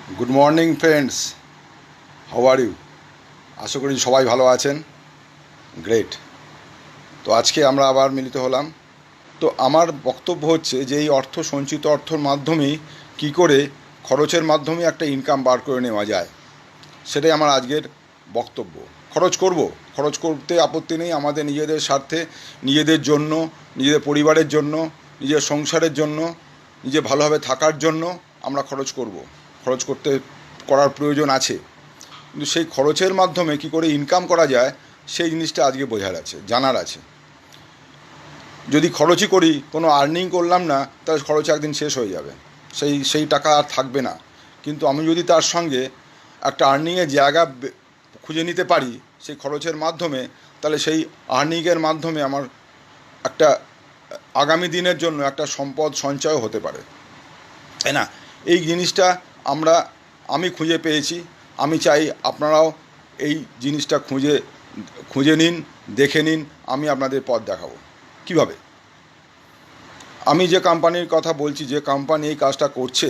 Good morning friends, how are you? আশা করি সবাই ভালো আছেন। গ্রেট। তো আজকে আমরা আবার মিলিত হলাম। তো আমার বক্তব্য হচ্ছে যে এই অর্থ, সঞ্চিত অর্থর মাধ্যমেই কী করে খরচের মাধ্যমে একটা ইনকাম বার করে নেওয়া যায়, সেটাই আমার আজকের বক্তব্য। খরচ করতে আপত্তি নেই, আমাদের নিজেদের স্বার্থে, নিজেদের জন্য, নিজেদের পরিবারের জন্য, নিজের সংসারের জন্য, নিজে ভালোভাবে থাকার জন্য আমরা খরচ করার প্রয়োজন আছে। কিন্তু সেই খরচের মাধ্যমে কী করে ইনকাম করা যায় সেই জিনিসটা আজকে জানার আছে। যদি খরচই করি, কোনো আর্নিং করলাম না, তাহলে খরচ একদিন শেষ হয়ে যাবে, সেই টাকা আর থাকবে না। কিন্তু আমি যদি তার সঙ্গে একটা আর্নিংয়ের জায়গা খুঁজে নিতে পারি সেই খরচের মাধ্যমে, তাহলে সেই আর্নিংয়ের মাধ্যমে আমার একটা আগামী দিনের জন্য একটা সম্পদ সঞ্চয় হতে পারে, তাই না? এই জিনিসটা আমি খুঁজে পেয়েছি। আমি চাই আপনারাও এই জিনিসটা খুঁজে নিন, দেখে নিন। আমি আপনাদের পথ দেখাবো কীভাবে। আমি যে কোম্পানির কথা বলছি, যে কোম্পানি এই কাজটা করছে,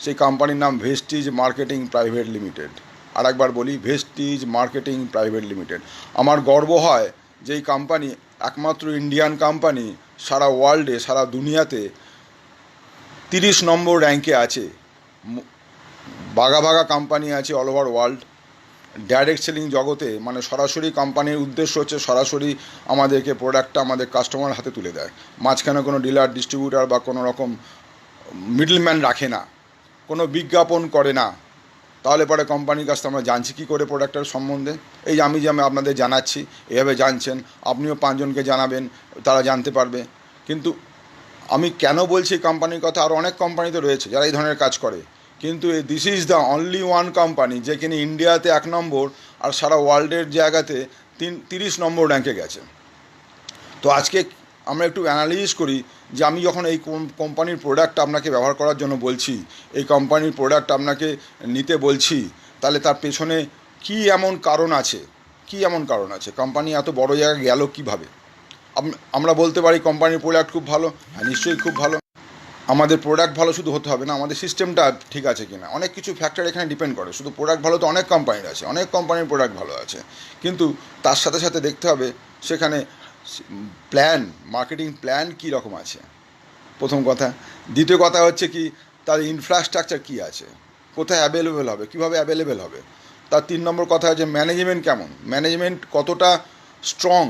সেই কোম্পানির নাম ভেস্টিজ মার্কেটিং প্রাইভেট লিমিটেড। আর একবার বলি, ভেস্টিজ মার্কেটিং প্রাইভেট লিমিটেড। আমার গর্ব হয় যে এই কোম্পানি একমাত্র ইন্ডিয়ান কোম্পানি, সারা ওয়ার্ল্ডে, সারা দুনিয়াতে 30 নম্বর র্যাঙ্কে আছে। ভাগা ভাগা কোম্পানি আছে all over world. Direct selling জগতে, মানে সরাসরি কোম্পানির উদ্দেশ্য হচ্ছে সরাসরি আমাদেরকে প্রোডাক্টটা আমাদের কাস্টমার হাতে তুলে দেয়। মাঝখানে কোনো ডিলার, ডিস্ট্রিবিউটার বা কোনো রকম মিডলম্যান রাখে না, কোনো বিজ্ঞাপন করে না। তাহলে পরে কোম্পানির কাছ থেকে আমরা জানছি কী করে প্রোডাক্টের সম্বন্ধে? এই আমি আপনাদের জানাচ্ছি, এভাবে জানছেন, আপনিও 5 জনকে জানাবেন, তারা জানতে পারবে। কিন্তু আমি কেন বলছি কোম্পানির কথা? আরও অনেক কোম্পানি তো রয়েছে যারা এই ধরনের কাজ করে, কিন্তু this is the only one company যে কিনা ইন্ডিয়াতে 1 নম্বর আর সারা ওয়ার্ল্ডের জায়গাতে 30 নম্বর র্যাঙ্কে গেছে। তো আজকে আমরা একটু অ্যানালিসিস করি যে আমি যখন এই কোম্পানির প্রোডাক্ট আপনাকে ব্যবহার করার জন্য বলছি, এই কোম্পানির প্রোডাক্ট আপনাকে নিতে বলছি, তাহলে তার পেছনে কী এমন কারণ আছে? কোম্পানি এত বড় জায়গায় গেল কীভাবে? আমরা বলতে পারি কোম্পানির প্রোডাক্ট খুব ভালো। হ্যাঁ, নিশ্চয়ই খুব ভালো। আমাদের প্রোডাক্ট ভালো শুধু হতে হবে না, আমাদের সিস্টেমটা ঠিক আছে কিনা, অনেক কিছু ফ্যাক্টর এখানে ডিপেন্ড করে। শুধু প্রোডাক্ট ভালো তো অনেক কোম্পানির আছে, অনেক কোম্পানির প্রোডাক্ট ভালো আছে, কিন্তু তার সাথে সাথে দেখতে হবে সেখানে মার্কেটিং প্ল্যান কী রকম আছে, প্রথম কথা। দ্বিতীয় কথা হচ্ছে কি, তার ইনফ্রাস্ট্রাকচার কী আছে, কোথায় অ্যাভেলেবেল হবে, কীভাবে অ্যাভেলেবেল হবে। তার 3 নম্বর কথা হচ্ছে ম্যানেজমেন্ট কেমন, ম্যানেজমেন্ট কতটা স্ট্রং,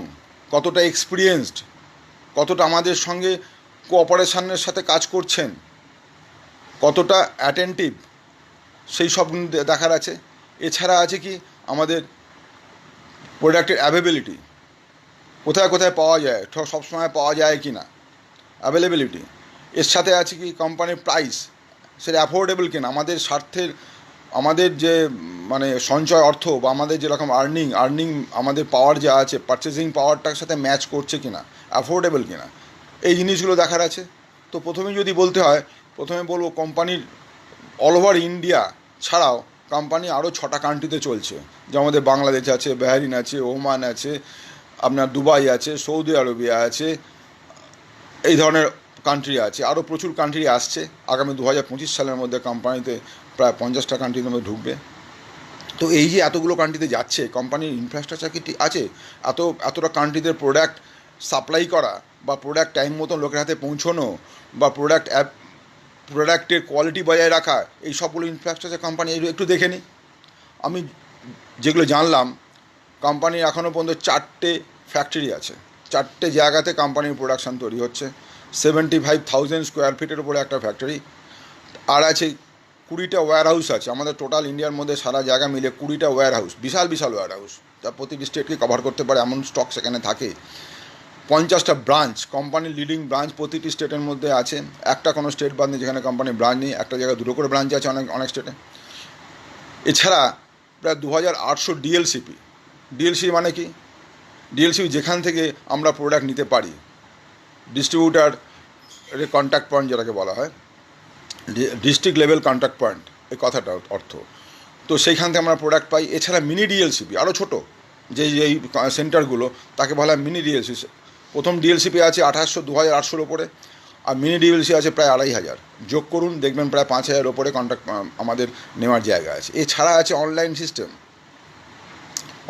কতটা এক্সপিরিয়েন্সড, কতটা আমাদের সঙ্গে কোঅপারেশনের সাথে কাজ করছেন, কতটা অ্যাটেন্টিভ, সেই সব দেখার আছে। এছাড়া আছে কি আমাদের প্রোডাক্টের অ্যাভেলেবিলিটি, কোথায় কোথায় পাওয়া যায়, সবসময় পাওয়া যায় কি না, অ্যাভেলেবিলিটি। এর সাথে আছে কি কোম্পানির প্রাইস, সেটা অ্যাফোর্ডেবল কিনা, আমাদের স্বার্থের, আমাদের যে মানে সঞ্চয় অর্থ বা আমাদের যেরকম আর্নিং আমাদের পাওয়ার যা আছে, পারচেসিং পাওয়ারটার সাথে ম্যাচ করছে কিনা, অ্যাফোর্ডেবল কিনা, এই জিনিসগুলো দেখার আছে। তো প্রথমে যদি বলতে হয়, প্রথমে বলবো কোম্পানির অল ওভার ইন্ডিয়া ছাড়াও কোম্পানি আরও 6টা কান্ট্রিতে চলছে। যে আমাদের বাংলাদেশ আছে, বাহরিন আছে, ওমান আছে, আপনার দুবাই আছে, সৌদি আরবিয়া আছে, এই ধরনের কান্ট্রি আছে। আরও প্রচুর কান্ট্রি আসছে। আগামী 2025 সালের মধ্যে কোম্পানিতে প্রায় 50টা কান্ট্রির মধ্যে ঢুকবে। তো এই যে এতগুলো কান্ট্রিতে যাচ্ছে, কোম্পানির ইনফ্রাস্ট্রাকচার কি আছে? এতটা কান্ট্রিতে প্রোডাক্ট সাপ্লাই করা, বা প্রোডাক্ট টাইম মতন লোকের হাতে পৌঁছানো, বা প্রোডাক্টের কোয়ালিটি বজায় রাখা, এই সবগুলো ইনফ্রাস্ট্রাকচার কোম্পানি একটু দেখে নিই। আমি যেগুলো জানলাম, কোম্পানির এখনও পর্যন্ত 4টে ফ্যাক্টরি আছে, 4টে জায়গাতে কোম্পানির প্রোডাকশান তৈরি হচ্ছে। 75,000 স্কোয়ার ফিটের উপরে একটা ফ্যাক্টরি। আর আছে 20টা ওয়্যার হাউস আছে। আমাদের টোটাল ইন্ডিয়ার মধ্যে সারা জায়গা মিলে 20টা ওয়্যার হাউস, বিশাল বিশাল ওয়্যার হাউস, যা প্রতিটি স্টেটকে কভার করতে পারে এমন স্টক সেখানে থাকে। 50টা ব্রাঞ্চ, কোম্পানির লিডিং ব্রাঞ্চ প্রতিটি স্টেটের মধ্যে আছে। একটা কোনো স্টেট বাদ নেই যেখানে কোম্পানির ব্রাঞ্চ নেই। একটা জায়গায় 2 করে ব্রাঞ্চ আছে অনেক স্টেটে। এছাড়া প্রায় 2800 ডিএলসি মানে কি? ডিএলসি যেখান থেকে আমরা প্রোডাক্ট নিতে পারি, ডিস্ট্রিবিউটার কন্ট্যাক্ট পয়েন্ট যেটাকে বলা হয়, ডিস্ট্রিক্ট লেভেল কন্ট্যাক্ট পয়েন্ট, এই কথাটার অর্থ। তো সেইখান থেকে আমরা প্রোডাক্ট পাই। এছাড়া মিনি ডিএলসিপি, আরও ছোটো যেই সেন্টারগুলো, তাকে বলা হয় মিনি ডিএলসি। প্রথম ডিএলসিপি আছে 2800 2800 ওপরে। আর মিনি ডিএলসি আছে প্রায় 2,500, যোগ করুন দেখবেন প্রায় 5,000 ওপরে কন্ট্রাক্ট আমাদের নেওয়ার জায়গা আছে। এছাড়া আছে অনলাইন সিস্টেম।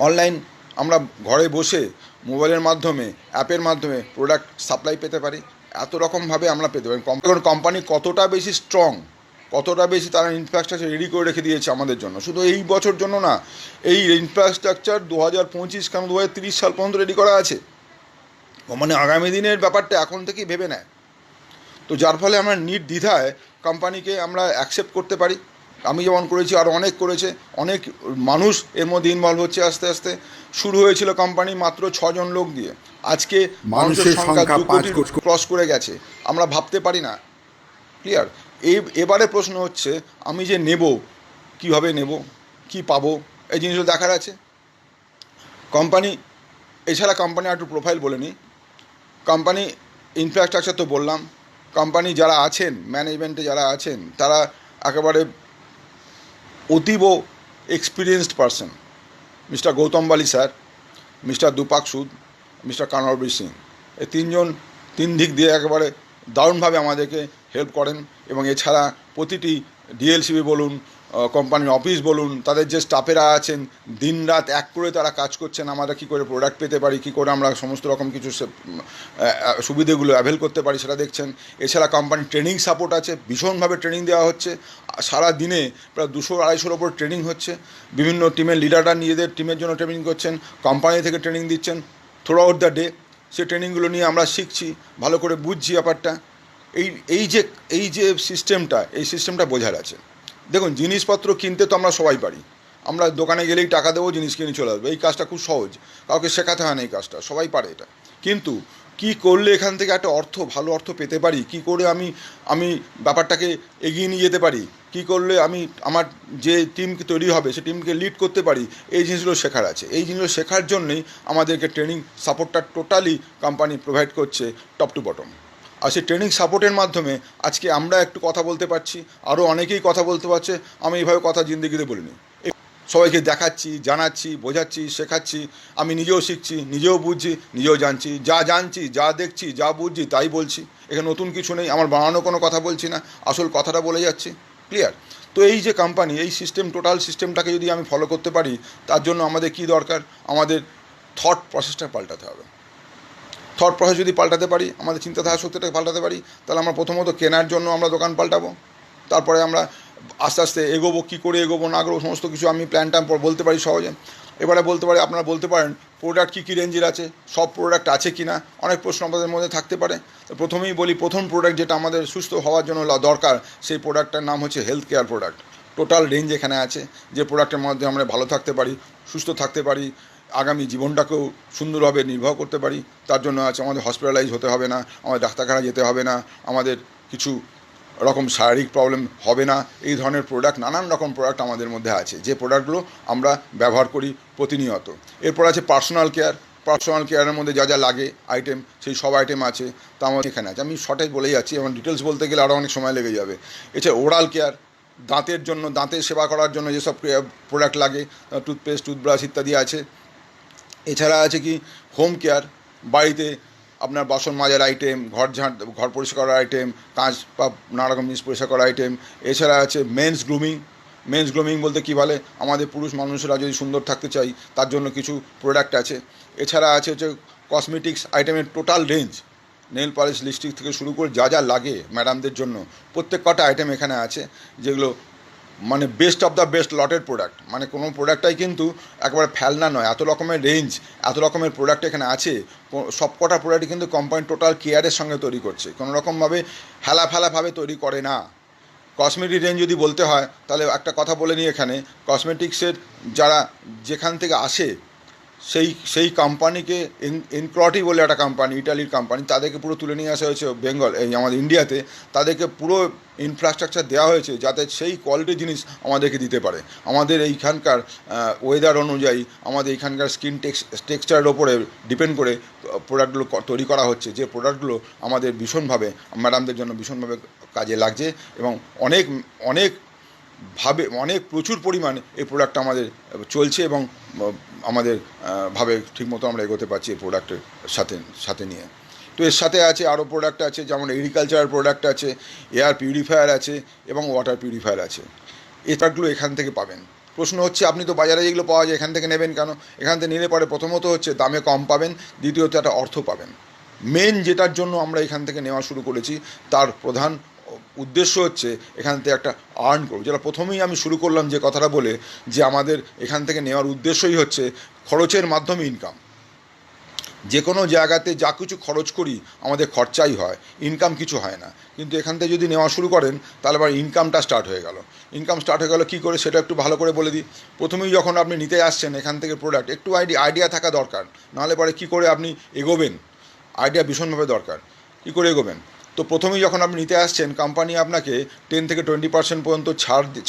অনলাইন আমরা ঘরে বসে মোবাইলের মাধ্যমে, অ্যাপের মাধ্যমে প্রোডাক্ট সাপ্লাই পেতে পারি। এত রকমভাবে আমরা পেতে পারি। কোম্পানি কতটা বেশি স্ট্রং, কতটা বেশি তারা ইনফ্রাস্ট্রাকচার রেডি করে রেখে দিয়েছে আমাদের জন্য। শুধু এই বছর জন্য না, এই ইনফ্রাস্ট্রাকচার 2025 কেন 2030 সাল পর্যন্ত রেডি করা আছে। মানে আগামী দিনের ব্যাপারটা এখন থেকেই ভেবে নেয়। তো যার ফলে আমরা নির্দ্বিধায় কোম্পানিকে আমরা অ্যাকসেপ্ট করতে পারি। আমি যেমন করেছি, আর অনেক করেছে, অনেক মানুষ এর মধ্যে ইনভলভ হচ্ছে। আস্তে আস্তে শুরু হয়েছিল কোম্পানি মাত্র 6 জন লোক দিয়ে, আজকে মানুষের সংখ্যা 2 কোটি ক্রস করে গেছে। আমরা ভাবতে পারি না। ক্লিয়ার? এবারে প্রশ্ন হচ্ছে, আমি যে নেব, কীভাবে নেব, কি পাবো, এই জিনিসগুলো দেখার আছে। কোম্পানি এছাড়া কোম্পানি একটু প্রোফাইল বলে নিই। কোম্পানি ইনফ্রাস্ট্রাকচার তো বললাম। কোম্পানি যারা আছেন, ম্যানেজমেন্টে যারা আছেন, তারা একেবারে অতীব এক্সপিরিয়েন্সড পারসন। মিস্টার গৌতম বালি স্যার, মিস্টার দুপাক সুদ, মিস্টার কানরবীর সিং, এই তিনজন তিন দিক দিয়ে একেবারে দারুণভাবে আমাদেরকে হেল্প করেন। এবং এছাড়া প্রতিটি ডিএলসিবি বলুন, কোম্পানির অফিস বলুন, তাদের যে স্টাফেরা আছেন, দিনরাত এক করে তারা কাজ করছেন আমরা কী করে প্রোডাক্ট পেতে পারি, কী করে আমরা সমস্ত রকম কিছু সুবিধেগুলো অ্যাভেল করতে পারি, সেটা দেখছেন। এছাড়া কোম্পানির ট্রেনিং সাপোর্ট আছে, ভীষণভাবে ট্রেনিং দেওয়া হচ্ছে। সারা দিনে প্রায় 200-250 ওপর ট্রেনিং হচ্ছে। বিভিন্ন টিমের লিডাররা নিজেদের টিমের জন্য ট্রেনিং করছেন, কোম্পানি থেকে ট্রেনিং দিচ্ছেন থ্রু আউট দ্য ডে। সেই ট্রেনিংগুলো নিয়ে আমরা শিখছি, ভালো করে বুঝছি ব্যাপারটা। এই যে সিস্টেমটা বোঝার আছে। দেখুন, জিনিসপত্র কিনতে তো আমরা সবাই পারি। আমরা দোকানে গেলেই টাকা দেবো, জিনিস কিনে চলে আসবে। এই কাজটা খুব সহজ, কাউকে শেখাতে হয় না এই কাজটা, সবাই পারে এটা। কিন্তু কি করলে এখান থেকে একটা ভালো অর্থ পেতে পারি, কি করে আমি ব্যাপারটাকে এগিয়ে নিয়ে যেতে পারি, কি করলে আমি আমার যে টিম তৈরি হবে সে টিমকে লিড করতে পারি, এই জিনিসগুলো শেখার আছে। এই জিনিসগুলো শেখার জন্যই আমাদেরকে ট্রেনিং সাপোর্টটা টোটালি কোম্পানি প্রোভাইড করছে, টপ টু বটম। আর সেই ট্রেনিং সাপোর্টের মাধ্যমে আজকে আমরা একটু কথা বলতে পারছি, আরও অনেকেই কথা বলতে পারছে। আমি এইভাবে কথা জিন্দেগিতে বলিনি। সবাইকে দেখাচ্ছি, জানাচ্ছি, বোঝাচ্ছি, শেখাচ্ছি। আমি নিজেও শিখছি, নিজেও বুঝছি, নিজেও জানছি। যা জানছি, যা দেখছি, যা বুঝছি তাই বলছি। এখানে নতুন কিছু নেই, আমার বানানো কোনো কথা বলছি না, আসল কথাটা বলে যাচ্ছি। ক্লিয়ার? তো এই যে কোম্পানি, এই সিস্টেম, টোটাল সিস্টেমটাকে যদি আমি ফলো করতে পারি, তার জন্য আমাদের কী দরকার? আমাদের থট প্রসেসটা পাল্টাতে হবে। থট প্রসেস যদি পাল্টাতে পারি, আমাদের চিন্তাধারা শক্তিটাকে পাল্টাতে পারি, তাহলে আমরা প্রথমত কেনার জন্য আমরা দোকান পাল্টাবো। তারপরে আমরা আস্তে আস্তে এগোবো, কী করে এগোবো না এগোবো সমস্ত কিছু আমি প্ল্যানটা বলতে পারি সহজে। এবারে বলতে পারি, আপনারা বলতে পারেন প্রোডাক্ট কী রেঞ্জের আছে, সব প্রোডাক্ট আছে কি না, অনেক প্রশ্ন আমাদের মধ্যে থাকতে পারে। তো প্রথমেই বলি, প্রথম প্রোডাক্ট যেটা আমাদের সুস্থ হওয়ার জন্য দরকার, সেই প্রোডাক্টটার নাম হচ্ছে health care product. Total range এখানে আছে, যে প্রোডাক্টের মধ্যে আমরা ভালো থাকতে পারি, সুস্থ থাকতে পারি, আগামী জীবনটাকেও সুন্দরভাবে নির্বাহ করতে পারি। তার জন্য আছে আমাদের হসপিটালাইজ হতে হবে না, আমাদের ডাক্তারখানা যেতে হবে না, আমাদের কিছু রকম শারীরিক প্রবলেম হবে না। এই ধরনের প্রোডাক্ট, নানান রকম প্রোডাক্ট আমাদের মধ্যে আছে, যে প্রোডাক্টগুলো আমরা ব্যবহার করি প্রতিনিয়ত। এরপর আছে পার্সোনাল কেয়ার। পার্সোনাল কেয়ারের মধ্যে যা যা লাগে আইটেম, সেই সব আইটেম আছে, তা আমাদের এখানে আছে। আমি শর্টে বলে যাচ্ছি, এবং ডিটেলস বলতে গেলে আরও অনেক সময় লেগে যাবে। এছাড়া ওরাল কেয়ার, দাঁতের জন্য, দাঁতের সেবা করার জন্য যেসব প্রোডাক্ট লাগে, টুথপেস্ট, টুথব্রাশ ইত্যাদি আছে। এছাড়া আছে কি হোম কেয়ার, বাড়িতে আপনার বাসন মাজার আইটেম, ঘর পরিষ্কার করার আইটেম, কাঁচ বা নানা রকম জিনিস পরিষ্কার করার আইটেম। এছাড়া আছে মেন্স গ্রুমিং। মেন্স গ্রুমিং বলতে কী বলে, আমাদের পুরুষ মানুষরা যদি সুন্দর থাকতে চাই, তার জন্য কিছু প্রোডাক্ট আছে। এছাড়া আছে কসমেটিক্স আইটেমের total range, nail polish, lipstick থেকে শুরু করে যা যা লাগে ম্যাডামদের জন্য, প্রত্যেক কটা আইটেম এখানে আছে, যেগুলো মানে বেস্ট অফ দ্য বেস্ট লটের প্রোডাক্ট। মানে কোনো প্রোডাক্টটাই কিন্তু একবারে ফেলনা নয়, এত রকমের রেঞ্জ, এত রকমের প্রোডাক্ট এখানে আছে। সব কটা প্রোডাক্টই কিন্তু কোম্পানি টোটাল কেয়ারের সঙ্গে তৈরি করছে, কোনো রকমভাবে হেলাফেলাভাবে তৈরি করে না। কসমেটিক রেঞ্জ যদি বলতে হয়, তাহলে একটা কথা বলে নিই, এখানে কসমেটিক্সের যারা যেখান থেকে আসে, সেই কোম্পানিকে ইনক্রটি বলে একটা কোম্পানি, ইটালির কোম্পানি, তাদেরকে পুরো তুলে নিয়ে আসা হয়েছে এই আমাদের ইন্ডিয়াতে। তাদেরকে পুরো ইনফ্রাস্ট্রাকচার দেওয়া হয়েছে যাতে সেই কোয়ালিটির জিনিস আমাদেরকে দিতে পারে। আমাদের এইখানকার ওয়েদার অনুযায়ী, আমাদের এইখানকার স্কিন টেক্সচারের ওপরে ডিপেন্ড করে প্রোডাক্টগুলো তৈরি করা হচ্ছে, যে প্রোডাক্টগুলো আমাদের ভীষণভাবে, ম্যাডামদের জন্য ভীষণভাবে কাজে লাগছে। এবং অনেক প্রচুর পরিমাণে এই প্রোডাক্টটা আমাদের চলছে, এবং আমাদের ঠিকমতো আমরা এগোতে পারছি এই প্রোডাক্টের সাথে নিয়ে। তো এর সাথে আছে আরও প্রোডাক্ট আছে, যেমন এগ্রিকালচারাল প্রোডাক্ট আছে, এয়ার পিউরিফায়ার আছে এবং ওয়াটার পিউরিফায়ার আছে। এই প্রোডাক্টগুলো এখান থেকে পাবেন। প্রশ্ন হচ্ছে আপনি তো বাজারে যেগুলো পাওয়া যায় এখান থেকে নেবেন কেন? এখান থেকে নিলে পরে প্রথমত হচ্ছে দামে কম পাবেন, দ্বিতীয়ত একটা অর্থ পাবেন। মেন যেটার জন্য আমরা এখান থেকে নেওয়া শুরু করেছি তার প্রধান উদ্দেশ্য হচ্ছে এখান থেকে একটা আর্ন করব। যেটা প্রথমেই আমি শুরু করলাম যে কথাটা বলে, যে আমাদের এখান থেকে নেওয়ার উদ্দেশ্যই হচ্ছে খরচের মাধ্যমে ইনকাম। যে কোনো জায়গাতে যা কিছু খরচ করি আমাদের খরচাই হয়, ইনকাম কিছু হয় না। কিন্তু এখান থেকে যদি নেওয়া শুরু করেন তাহলে আবার ইনকামটা স্টার্ট হয়ে গেল। ইনকাম স্টার্ট হয়ে গেল কী করে সেটা একটু ভালো করে বলে দিই। প্রথমেই যখন আপনি নিতে আসছেন এখান থেকে প্রোডাক্ট, একটু আইডিয়া থাকা দরকার, নাহলে পরে কী করে আপনি এগোবেন, আইডিয়া ভীষণভাবে দরকার। কী করে এগোবেন? তো প্রথমেই যখন আপনি নিতে আসছেন কোম্পানি আপনাকে 10 থেকে 20% পর্যন্ত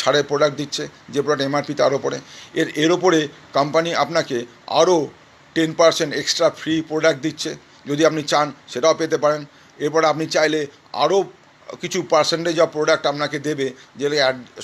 ছাড়ের প্রোডাক্ট দিচ্ছে, যে প্রোডাক্ট এমআরপি তার ওপরে। এর ওপরে কোম্পানি আপনাকে আরও 10% এক্সট্রা ফ্রি প্রোডাক্ট দিচ্ছে, যদি আপনি চান সেটাও পেতে পারেন। এরপরে আপনি চাইলে আরও কিছু পার্সেন্টেজ অফ প্রোডাক্ট আপনাকে দেবে, যেগুলো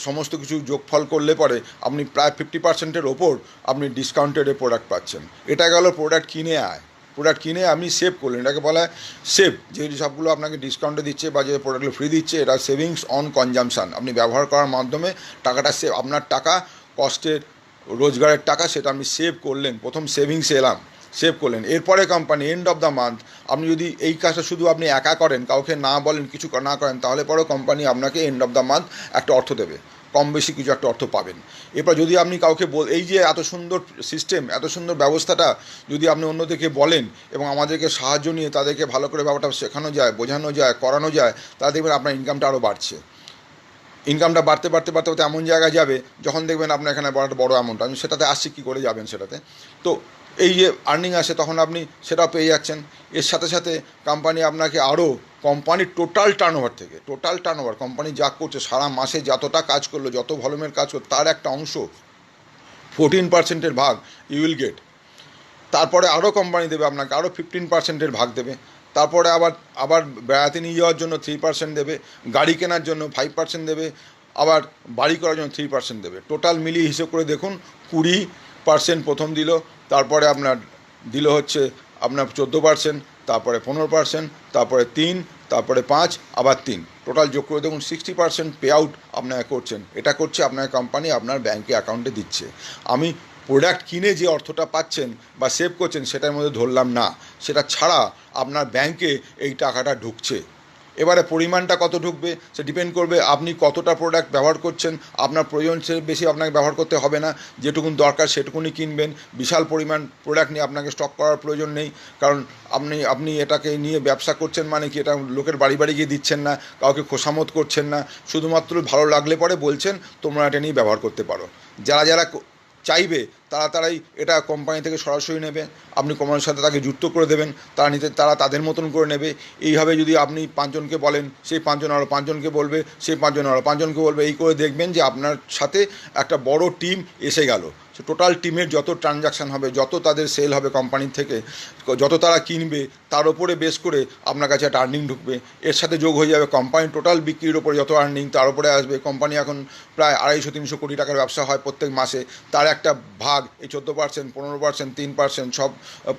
সমস্ত কিছু যোগফল করলে পরে আপনি প্রায় 50%-এর ওপর আপনি ডিসকাউন্টেডে প্রোডাক্ট পাচ্ছেন। এটা গেল প্রোডাক্ট কিনে আয়। প্রোডাক্ট কিনে আপনি সেভ করলেন, এটাকে বলা হয় সেভ। যে সবগুলো আপনাকে ডিসকাউন্টে দিচ্ছে বা যে প্রোডাক্টগুলো ফ্রি দিচ্ছে, এটা সেভিংস অন কনজামশান। আপনি ব্যবহার করার মাধ্যমে টাকাটা সেভ, আপনার টাকা কষ্টের রোজগারের টাকা সেটা আপনি সেভ করলেন, প্রথম সেভিংসে এলাম, সেভ করলেন। এরপরে company end of the month আপনি যদি এই কাজটা শুধু আপনি একা করেন, কাউকে না বলেন, কিছু না করেন, তাহলে পরেও কোম্পানি আপনাকে এন্ড অফ দ্য মান্থ একটা অর্থ দেবে, কম বেশি কিছু একটা অর্থ পাবেন। এরপর যদি আপনি কাউকে এই যে এত সুন্দর সিস্টেম, এত সুন্দর ব্যবস্থাটা যদি আপনি অন্যদেরকে বলেন এবং আমাদেরকে সাহায্য নিয়ে তাদেরকে ভালো করে ব্যাপারটা শেখানো যায়, বোঝানো যায়, করানো যায়, তাহলে দেখবেন আপনার ইনকামটা আরও বাড়ছে। ইনকামটা বাড়তে বাড়তে বাড়তে বাড়তে এমন জায়গায় যাবে যখন দেখবেন আপনার এখানে বড় অ্যামাউন্ট, আমি সেটাতে আসছি কী করে যাবেন সেটাতে। তো এই যে আর্নিং আসে তখন আপনি সেটাও পেয়ে যাচ্ছেন। এর সাথে সাথে কোম্পানি আপনাকে আরও কোম্পানির টোটাল টার্নওভার কোম্পানি যা করছে, সারা মাসে যতটা কাজ করলো, যত ভলিউমের কাজ করলো, তার একটা অংশ 14%-এর ভাগ ইউ উইল গেট। তারপরে আরও কোম্পানি দেবে আপনাকে আরও 15%-এর ভাগ দেবে। তারপরে আবার বেড়াতে নিয়ে যাওয়ার জন্য 3% দেবে, গাড়ি কেনার জন্য 5% দেবে, আবার বাড়ি করার জন্য 3% দেবে। টোটাল মিলিয়ে হিসেব করে দেখুন 20% প্রথম দিল, তারপরে আপনার দিল হচ্ছে আপনার 14%, তারপরে 15%, তারপরে 3, তারপরে 5, আবার 3, টোটাল যোগ করে দেখুন 60% পে আউট আপনাকে করছেন। এটা করছে আপনার কোম্পানি আপনার ব্যাঙ্কে অ্যাকাউন্টে দিচ্ছে। আমি প্রোডাক্ট কিনে যে অর্থটা পাচ্ছেন বা সেভ করছেন সেটার মধ্যে ধরলাম না, সেটা ছাড়া আপনার ব্যাংকে এই টাকাটা ঢুকছে। এবারে পরিমাণটা কত ঢুকবে সে ডিপেন্ড করবে আপনি কতটা প্রোডাক্ট ব্যবহার করছেন। আপনার প্রয়োজন সে বেশি আপনাকে ব্যবহার করতে হবে না, যেটুকুন দরকার সেটুকুনি কিনবেন। বিশাল পরিমাণ প্রোডাক্ট নিয়ে আপনাকে স্টক করার প্রয়োজন নেই, কারণ আপনি এটাকে নিয়ে ব্যবসা করছেন মানে কি, এটা লোকের বাড়ি বাড়ি গিয়ে দিচ্ছেন না, কাউকে খোসামত করছেন না, শুধুমাত্র ভালো লাগলে পরে বলছেন তোমরা এটা নিয়ে ব্যবহার করতে পারো। যারা চাইবে তারাই এটা কোম্পানি থেকে সরাসরি নেবে, আপনি কোম্পানির সাথে তাকে যুক্ত করে দেবেন, তারা তাদের মতন করে নেবে। এইভাবে যদি আপনি 5 জনকে বলেন, সেই 5 জন আরও 5 জনকে বলবে, সেই 5 জন আরও 5 জনকে বলবে, এই করে দেখবেন যে আপনার সাথে একটা বড় টিম এসে গেল। সে টোটাল টিমের যত ট্রানজাকশান হবে, যত তাদের সেল হবে কোম্পানির থেকে, যত তারা কিনবে, তার ওপরে বেস করে আপনার কাছে একটা আর্নিং ঢুকবে। এর সাথে যোগ হয়ে যাবে কোম্পানির টোটাল বিক্রির ওপরে যত আর্নিং, তার উপরে আসবে। কোম্পানি এখন প্রায় 250-300 কোটি টাকার ব্যবসা হয় প্রত্যেক মাসে, তার একটা ভাগ এই 14%, 15%, 3%, সব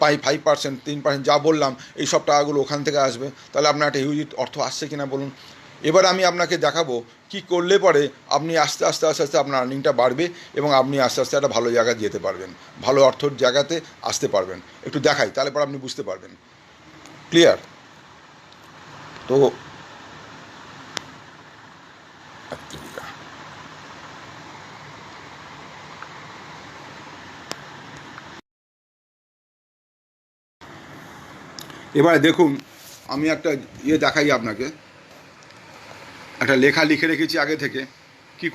5%, 3% যা বললাম, এই সব টাকাগুলো ওখান থেকে আসবে। তাহলে আপনার একটা হিউজ অর্থ আসছে কিনা বলুন। এবার আমি আপনাকে দেখাবো কি করলে পরে আপনি আস্তে আস্তে আস্তে আস্তে আপনার আর্নিংটা বাড়বে এবং আপনি আস্তে আস্তে একটা ভালো জায়গায় যেতে পারবেন, ভালো অর্থর জায়গাতে আসতে পারবেন। একটু দেখাই, তাহলে পরে আপনি বুঝতে পারবেন। ক্লিয়ার? তো এবারে দেখুন, আমি একটা দেখাই আপনাকে, একটা লেখা লিখে রেখেছি আগে থেকে, কি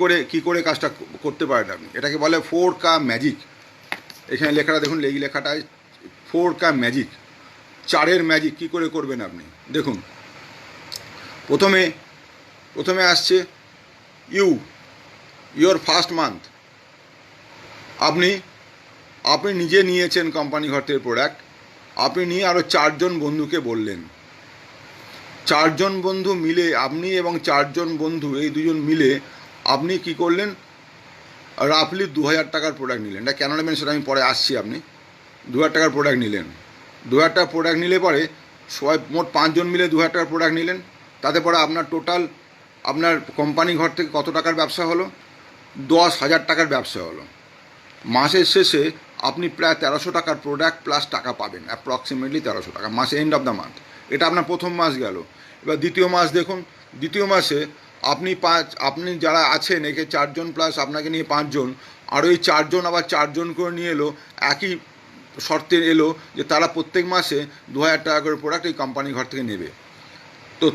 করে কাজটা করতে পারেন আপনি। এটাকে বলে 4K ম্যাজিক। এখানে লেখাটা দেখুন, এই লেখাটায় 4K ম্যাজিক, 4-এর ম্যাজিক কী করে করবেন আপনি দেখুন। প্রথমে আসছে ইউর ফার্স্ট মান্থ। আপনি নিজে নিয়েছেন কোম্পানি ঘর থেকে প্রোডাক্ট, আপনি নিয়ে আরও 4 জন বন্ধুকে বললেন। 4 জন বন্ধু মিলে, আপনি এবং 4 জন বন্ধু, এই 2 জন মিলে আপনি কি করলেন, রাফলি 2000 টাকার প্রোডাক্ট নিলেন। এটা কেন নেবেন সেটা আমি পরে আসছি। আপনি 2000 টাকার প্রোডাক্ট নিলেন। 2000 টাকার প্রোডাক্ট নিলে পরে সবাই মোট 5 জন মিলে 2000 টাকার প্রোডাক্ট নিলেন, তাতে পরে আপনার টোটাল আপনার কোম্পানি ঘর থেকে কত টাকার ব্যবসা হলো? 10,000 টাকার ব্যবসা হলো। মাসের শেষে আপনি প্রায় 1300 টাকার প্রোডাক্ট প্লাস টাকা পাবেন, অ্যাপ্রক্সিমেটলি 1300 টাকা মাসে, এন্ড অফ দ্য মান্থ। এটা আপনার প্রথম মাস গেল। এবার দ্বিতীয় মাস দেখুন, দ্বিতীয় মাসে আপনি যারা আছেন একে 4 জন প্লাস আপনাকে নিয়ে 5 জন, আর ওই 4 জন আবার 4 জন করে নিয়ে এলো, একই শর্তে এলো যে তারা প্রত্যেক মাসে 2000 টাকা করে প্রোডাক্ট এই কোম্পানি ঘর থেকে নেবে। তো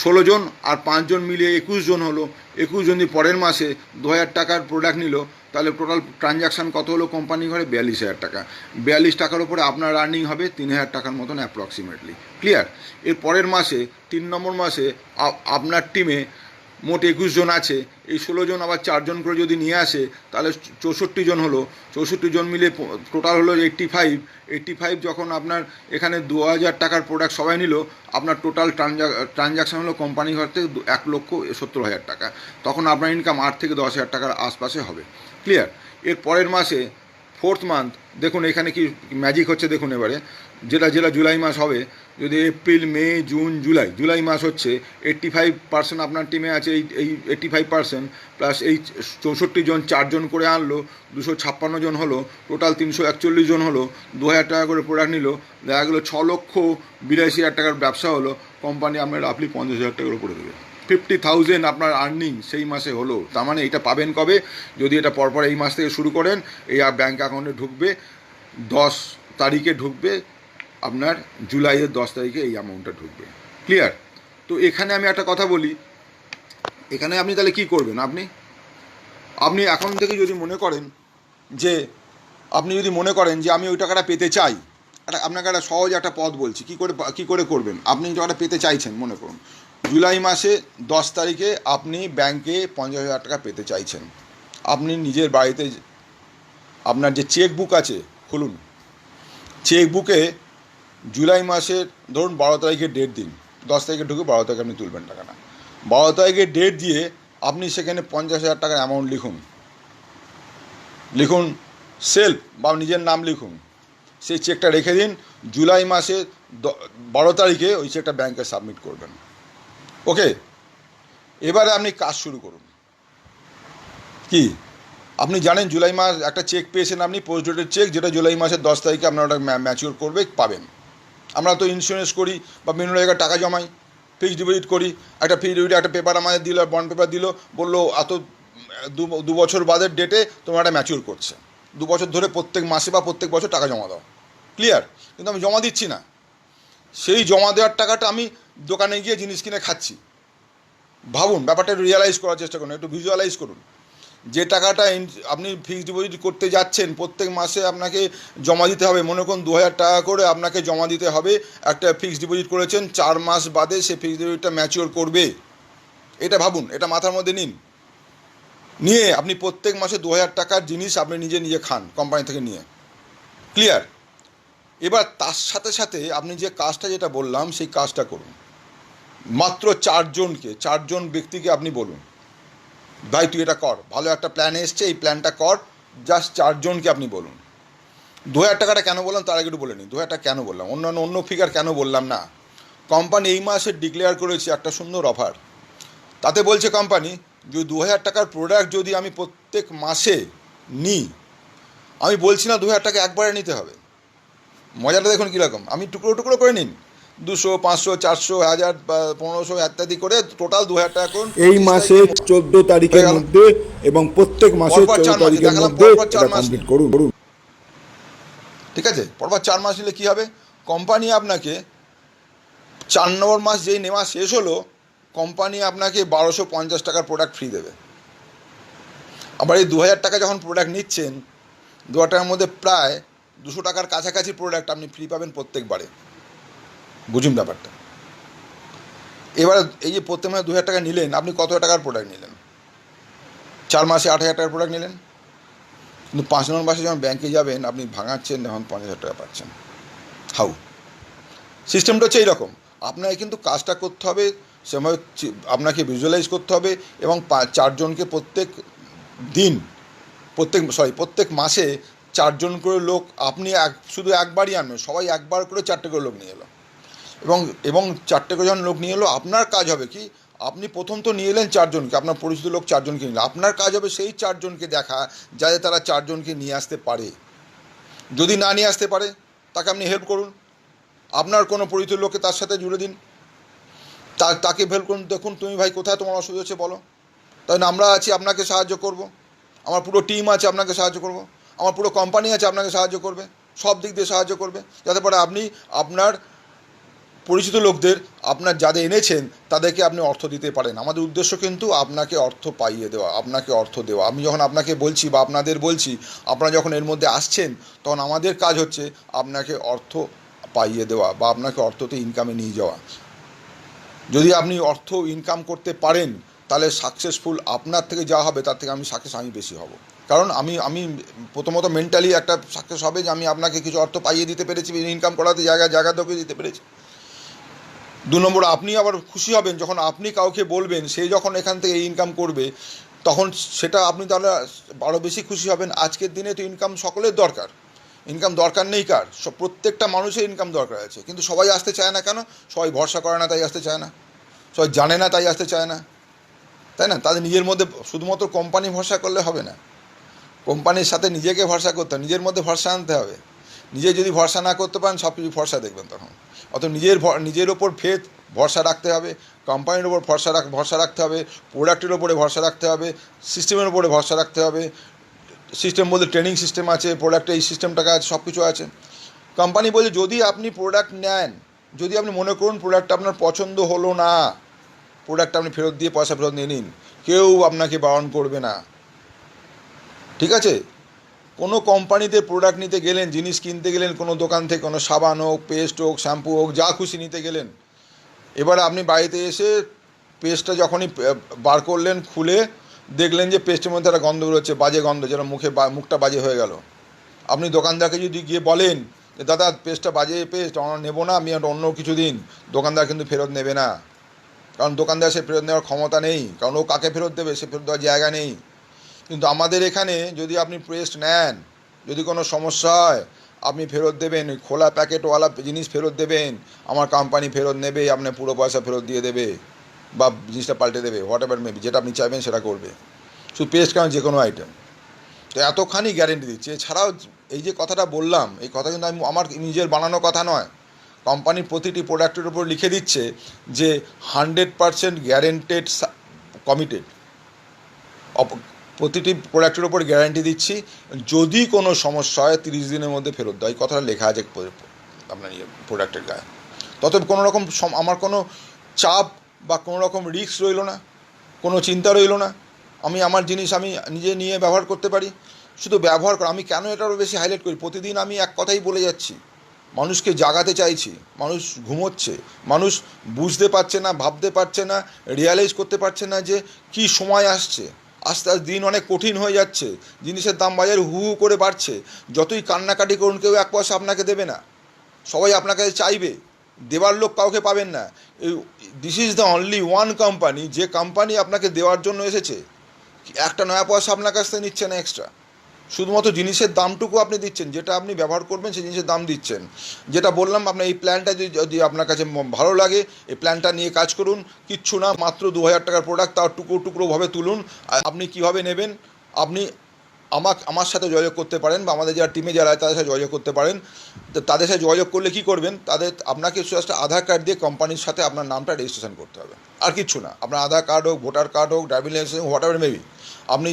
16 জন আর 5 জন মিলিয়ে 21 জন হলো। 21 জন যদি পরের মাসে 2000 টাকার প্রোডাক্ট নিল, তাহলে টোটাল ট্রানজ্যাকশান কত হলো কোম্পানি ঘরে? 42,000 টাকা। 42 টাকার উপরে আপনার আর্নিং হবে 3,000 টাকার মতন অ্যাপ্রক্সিমেটলি। ক্লিয়ার? এর পরের মাসে 3 নম্বর মাসে আপনার টিমে মোট 21 জন আছে, এই 16 জন আবার 4 জন করে যদি নিয়ে আসে, তাহলে 64 জন হলো। 64 জন মিলে টোটাল হলো 85। যখন আপনার এখানে 2000 টাকার প্রোডাক্ট সবাই নিল, আপনার টোটাল ট্রানজ্যাকশান হলো কোম্পানি ঘর থেকে 1,70,000 টাকা। তখন আপনার ইনকাম 8 থেকে 10,000 টাকার আশপাশে হবে। ক্লিয়ার? এর পরের মাসে 4th মান্থ দেখুন এখানে কি ম্যাজিক হচ্ছে দেখুন। এবারে যেটা জুলাই মাস হবে, যদি এপ্রিল, মে, জুন, জুলাই মাস হচ্ছে 85% আপনার টিমে আছে, এই 85% প্লাস এই 64 জন 4 জন করে আনলো, 256 জন হলো, টোটাল 341 জন হলো, 2000 টাকা করে প্রোডাক্ট নিল, দেখা গেলো 6,82,000 টাকার ব্যবসা হলো। কোম্পানি আপনার রাফলি 50,000 টাকার উপরে দেবে। 50,000 আপনার আর্নিং সেই মাসে হলো। তার মানে এটা পাবেন কবে? যদি এটা পরপর এই মাস থেকে শুরু করেন, এই ব্যাঙ্ক অ্যাকাউন্টে ঢুকবে 10 তারিখে ঢুকবে, আপনার জুলাইয়ের 10 তারিখে এই অ্যামাউন্টটা ঢুকবে। ক্লিয়ার? তো এখানে আমি একটা কথা বলি, এখানে আপনি তাহলে কি করবেন? আপনি এখন থেকে যদি মনে করেন যে আমি ওই টাকাটা পেতে চাই, আপনাকে একটা সহজ একটা পথ বলছি কী করে করবেন। আপনি টাকাটা পেতে চাইছেন, মনে করুন জুলাই মাসে 10 তারিখে আপনি ব্যাংকে 50,000 টাকা পেতে চাইছেন। আপনি নিজের বাড়িতে আপনার যে চেক বুক আছে খুলুন, চেক বুকে জুলাই মাসের ধরুন 12 তারিখে ডেট দিন, 10 তারিখে ঢুকে 12 তারিখে আপনি তুলবেন টাকাটা। 12 তারিখে ডেট দিয়ে আপনি সেখানে 50,000 টাকার অ্যামাউন্ট লিখুন সেলফ বা নিজের নাম লিখুন, সেই চেকটা রেখে দিন। জুলাই মাসে 12 তারিখে ওই চেকটা ব্যাংকে সাবমিট করবেন। ওকে, এবারে আপনি কাজ শুরু করুন। কি আপনি জানেন জুলাই মাস একটা চেক পেয়েছেন আপনি, পোস্ট ডেটের চেক, যেটা জুলাই মাসের 10 তারিখে আপনার ওটা ম্যাচিওর করবে, পাবেন। আমরা তো ইন্স্যুরেন্স করি বা বিভিন্ন জায়গায় টাকা জমাই, ফিক্সড ডিপোজিট করি, একটা ফিক্সড ডিপোজিট একটা পেপার আমাদের দিল, বন্ড পেপার দিল, বললো এত 2 বছর বাদের ডেটে তোমার একটা ম্যাচিওর করছে, 2 বছর ধরে প্রত্যেক মাসে বা প্রত্যেক বছর টাকা জমা দাও। ক্লিয়ার? কিন্তু আমি জমা দিচ্ছি না, সেই জমা দেওয়ার টাকাটা আমি দোকানে গিয়ে জিনিস কিনে খাচ্ছি। ভাবুন, ব্যাপারটা একটু রিয়ালাইজ করার চেষ্টা করুন, একটু ভিজুয়ালাইজ করুন। যে টাকাটা আপনি ফিক্সড ডিপোজিট করতে যাচ্ছেন, প্রত্যেক মাসে আপনাকে জমা দিতে হবে, মনে করুন 2,000 টাকা করে আপনাকে জমা দিতে হবে। একটা ফিক্সড ডিপোজিট করেছেন, 4 মাস বাদে সে ফিক্সড ডিপোজিটটা ম্যাচিওর করবে। এটা ভাবুন, এটা মাথার মধ্যে নিয়ে আপনি প্রত্যেক মাসে 2,000 টাকার জিনিস আপনি নিজে খান কোম্পানি থেকে নিয়ে। ক্লিয়ার? এবার তার সাথে সাথে আপনি যে কাজটা যেটা বললাম সেই কাজটা করুন। মাত্র 4 জন ব্যক্তিকে আপনি বলুন, ভাই তুই এটা কর, ভালো একটা প্ল্যান এসছে, এই প্ল্যানটা কর। জাস্ট 4 জনকে আপনি বলুন। 2,000 টাকাটা কেন বললাম তার আগে একটু বলে নিই, 2,000 টাকা কেন বললাম, অন্য ফিগার কেন বললাম না। কোম্পানি এই মাসে ডিক্লেয়ার করেছে একটা সুন্দর অফার। তাতে বলছে কোম্পানি যে 2,000 টাকার প্রোডাক্ট যদি আমি প্রত্যেক মাসে নিই, আমি বলছি না 2,000 টাকা একবারে নিতে হবে, মজাটা দেখুন কীরকম, আমি টুকরো করে নিন, 200, 500, 400, 1000, 1500 ইত্যাদি করে টোটাল 2,000 টাকা করুন এই মাসে 14 তারিখের মধ্যে, এবং প্রত্যেক মাসে 14 তারিখের মধ্যে এটা কমপ্লিট করুন। ঠিক আছে? পরপর 4 মাস নিলে কী হবে, কোম্পানি আপনাকে 4 নম্বর মাস যেই নেওয়া শেষ হলো, কোম্পানি আপনাকে 1,250 টাকার প্রোডাক্ট ফ্রি দেবে। আবার এই 2,000 টাকা যখন প্রোডাক্ট নিচ্ছেন, 2,000 টাকার মধ্যে প্রায় 200 টাকার কাছাকাছি প্রোডাক্ট আপনি ফ্রি পাবেন প্রত্যেকবারে। বুঝুন ব্যাপারটা। এবার এই যে প্রত্যেক মাসে 2,000 টাকা নিলেন, আপনি কত টাকার প্রোডাক্ট নিলেন? 4 মাসে 8,000 টাকার প্রোডাক্ট নিলেন, কিন্তু 5 নম্বর মাসে যখন ব্যাংকে যাবেন আপনি ভাঙাচ্ছেন, তখন 50,000 টাকা পাচ্ছেন। হাউ? সিস্টেমটা হচ্ছে এইরকম। আপনাকে কিন্তু কাজটা করতে হবে, সেভাবে আপনাকে ভিজুয়ালাইজ করতে হবে, এবং 4 জনকে প্রত্যেক মাসে 4 জন করে লোক আপনি শুধু একবারই আনবেন, সবাই একবার করে 4টে করে লোক নিয়ে এলো। এবং এবং 4টে করে যখন লোক নিয়ে এলো, আপনার কাজ হবে কি, আপনি প্রথম তো নিয়ে এলেন 4জনকে, আপনার পরিচিত লোক 4জনকে নিলেন, আপনার কাজ হবে সেই 4জনকে দেখা যাতে তারা 4জনকে নিয়ে আসতে পারে। যদি না নিয়ে আসতে পারে তাকে আপনি হেল্প করুন, আপনার কোনো পরিচিত লোককে তার সাথে জুড়ে দিন, তাকে হেল্প করুন, দেখুন তুমি ভাই কোথায় তোমার অসুবিধা হচ্ছে বলো, তাই না আমরা আছি আপনাকে সাহায্য করব, আমার পুরো টিম আছে আপনাকে সাহায্য করব, আমার পুরো কোম্পানি আছে আপনাকে সাহায্য করবে, সব দিক দিয়ে সাহায্য করবে, যাতে পরে আপনি আপনার পরিচিত লোকদের, আপনার যাদের এনেছেন তাদেরকে আপনি অর্থ দিতে পারেন। আমাদের উদ্দেশ্য কিন্তু আপনাকে অর্থ পাইয়ে দেওয়া, আপনাকে অর্থ দেওয়া। আমি যখন আপনাকে বলছি বা আপনাদের বলছি, আপনারা যখন এর মধ্যে আসছেন, তখন আমাদের কাজ হচ্ছে আপনাকে অর্থ পাইয়ে দেওয়া বা আপনাকে অর্থতে ইনকামে নিয়ে যাওয়া। যদি আপনি অর্থ ইনকাম করতে পারেন, তাহলে সাকসেসফুল আপনার থেকে যা হবে তার থেকে আমি বেশি হব। কারণ আমি প্রথমত মেন্টালি একটা সাকসেস হবে যে আমি আপনাকে কিছু অর্থ পাইয়ে দিতে পেরেছি, ইনকাম করাতে জায়গা দখলে দিতে পেরেছি। 2 নম্বর, আপনি আবার খুশি হবেন যখন আপনি কাউকে বলবেন, সে যখন এখান থেকে ইনকাম করবে, তখন সেটা আপনি তাহলে আরও বেশি খুশি হবেন। আজকের দিনে তো ইনকাম সকলের দরকার, ইনকাম দরকার নেই কার, প্রত্যেকটা মানুষের ইনকাম দরকার আছে, কিন্তু সবাই আসতে চায় না। কেন? সবাই ভরসা করে না তাই আসতে চায় না, সবাই জানে না তাই আসতে চায় না, তাই না? তাদের নিজের মধ্যে শুধুমাত্র কোম্পানি ভরসা করলে হবে না, কোম্পানির সাথে নিজেকে ভরসা করতে হবে, নিজের মধ্যে ভরসা আনতে হবে। নিজে যদি ভরসা না করতে পারেন, সব কিছু ভরসা দেখবেন তখন। অত নিজের ওপর ভরসা রাখতে হবে, কোম্পানির ওপর ভরসা রাখতে হবে, প্রোডাক্টের ওপরে ভরসা রাখতে হবে, সিস্টেমের ওপরে ভরসা রাখতে হবে। সিস্টেম বলতে ট্রেনিং সিস্টেম আছে, প্রোডাক্টে এই সিস্টেমটাকে আছে, সব কিছু আছে। কোম্পানি বলছে যদি আপনি প্রোডাক্ট নেন, যদি আপনি মনে করুন প্রোডাক্টটা আপনার পছন্দ হলো না, প্রোডাক্টটা আপনি ফেরত দিয়ে পয়সা ফেরত নিয়ে নিন, কেউ আপনাকে বারণ করবে না, ঠিক আছে? কোনো কোম্পানিতে প্রোডাক্ট নিতে গেলেন, জিনিস কিনতে গেলেন, কোনো দোকান থেকে কোনো সাবান হোক, পেস্ট হোক, শ্যাম্পু হোক, যা খুশি নিতে গেলেন, এবারে আপনি বাড়িতে এসে পেস্টটা যখনই বার করলেন, খুলে দেখলেন যে পেস্টের মধ্যে একটা গন্ধ বেরোচ্ছে, বাজে গন্ধ, যেন মুখটা বাজে হয়ে গেল। আপনি দোকানদারকে যদি গিয়ে বলেন যে দাদা পেস্টটা বাজে পেস্ট, আমরা নেবো না, আমি অন্য কিছু দিন, দোকানদার কিন্তু ফেরত নেবে না। কারণ দোকানদার সে ফেরত নেওয়ার ক্ষমতা নেই, কারণ ও কাকে ফেরত দেবে, সে ফেরত দেওয়ার জায়গা নেই। কিন্তু আমাদের এখানে যদি আপনি পেস্ট নেন, যদি কোনো সমস্যা হয়, আপনি ফেরত দেবেন, ওই খোলা প্যাকেটওয়ালা জিনিস ফেরত দেবেন, আমার কোম্পানি ফেরত নেবে, আপনার পুরো পয়সা ফেরত দিয়ে দেবে বা জিনিসটা পাল্টে দেবে, হোয়াট এভার মেবি, যেটা আপনি চাইবেন সেটা করবে। শুধু পেস্ট কেন, যে কোনো আইটেম। তো এতখানি গ্যারেন্টি দিচ্ছি। এছাড়াও এই যে কথাটা বললাম, এই কথা কিন্তু আমি আমার নিজের বানানো কথা নয়, কোম্পানির প্রতিটি প্রোডাক্টের উপর লিখে দিচ্ছে যে 100% গ্যারেন্টেড, কমিটেড, প্রতিটি প্রোডাক্টের ওপর গ্যারান্টি দিচ্ছি, যদি কোনো সমস্যা হয় 30 দিনের মধ্যে ফেরত দেয়, এই কথাটা লেখা আছে আপনার প্রোডাক্টের গায়ে। তত কোনো রকম আমার কোনো চাপ বা কোনো রকম রিস্ক রইল না, কোনো চিন্তা রইল না। আমি আমার জিনিস আমি নিজে নিয়ে ব্যবহার করতে পারি। শুধু ব্যবহার করা, আমি কেন এটারও বেশি হাইলাইট করি, প্রতিদিন আমি এক কথাই বলে যাচ্ছি, মানুষকে জাগাতে চাইছি। মানুষ ঘুমোচ্ছে, মানুষ বুঝতে পারছে না, ভাবতে পারছে না, রিয়ালাইজ করতে পারছে না যে কি সময় আসছে। আস্তে আস্তে দিন অনেক কঠিন হয়ে যাচ্ছে, জিনিসের দাম বাজারে হু হু করে বাড়ছে। যতই কান্নাকাটি করুন, কেউ 1 পয়সা আপনাকে দেবে না, সবাই আপনার কাছে চাইবে, দেওয়ার লোক কাউকে পাবেন না। This is the only one company, যে কোম্পানি আপনাকে দেওয়ার জন্য এসেছে, একটা 9 পয়সা আপনার কাছ থেকে নিচ্ছে না এক্সট্রা। শুধুমাত্র জিনিসের দামটুকু আপনি দিচ্ছেন, যেটা আপনি ব্যবহার করবেন সেই জিনিসের দাম দিচ্ছেন। যেটা বললাম, আপনার এই প্ল্যানটা যদি আপনার কাছে ভালো লাগে, এই প্ল্যানটা নিয়ে কাজ করুন। কিচ্ছু না, মাত্র 2000 টাকার প্রোডাক্ট, তাও টুকরোভাবে তুলুন। আর আপনি কীভাবে নেবেন, আপনি আমার সাথে যোগাযোগ করতে পারেন, বা আমাদের যারা টিমে যারা তাদের সাথে যোগাযোগ করতে পারেন। তো তাদের সাথে যোগাযোগ করলে কী করবেন, আপনাকে জাস্ট আধার কার্ড দিয়ে কোম্পানির সাথে আপনার নামটা রেজিস্ট্রেশন করতে হবে, আর কিচ্ছু না। আপনার আধার কার্ড হোক, ভোটার কার্ড হোক, driving licence, what ever maybe, আপনি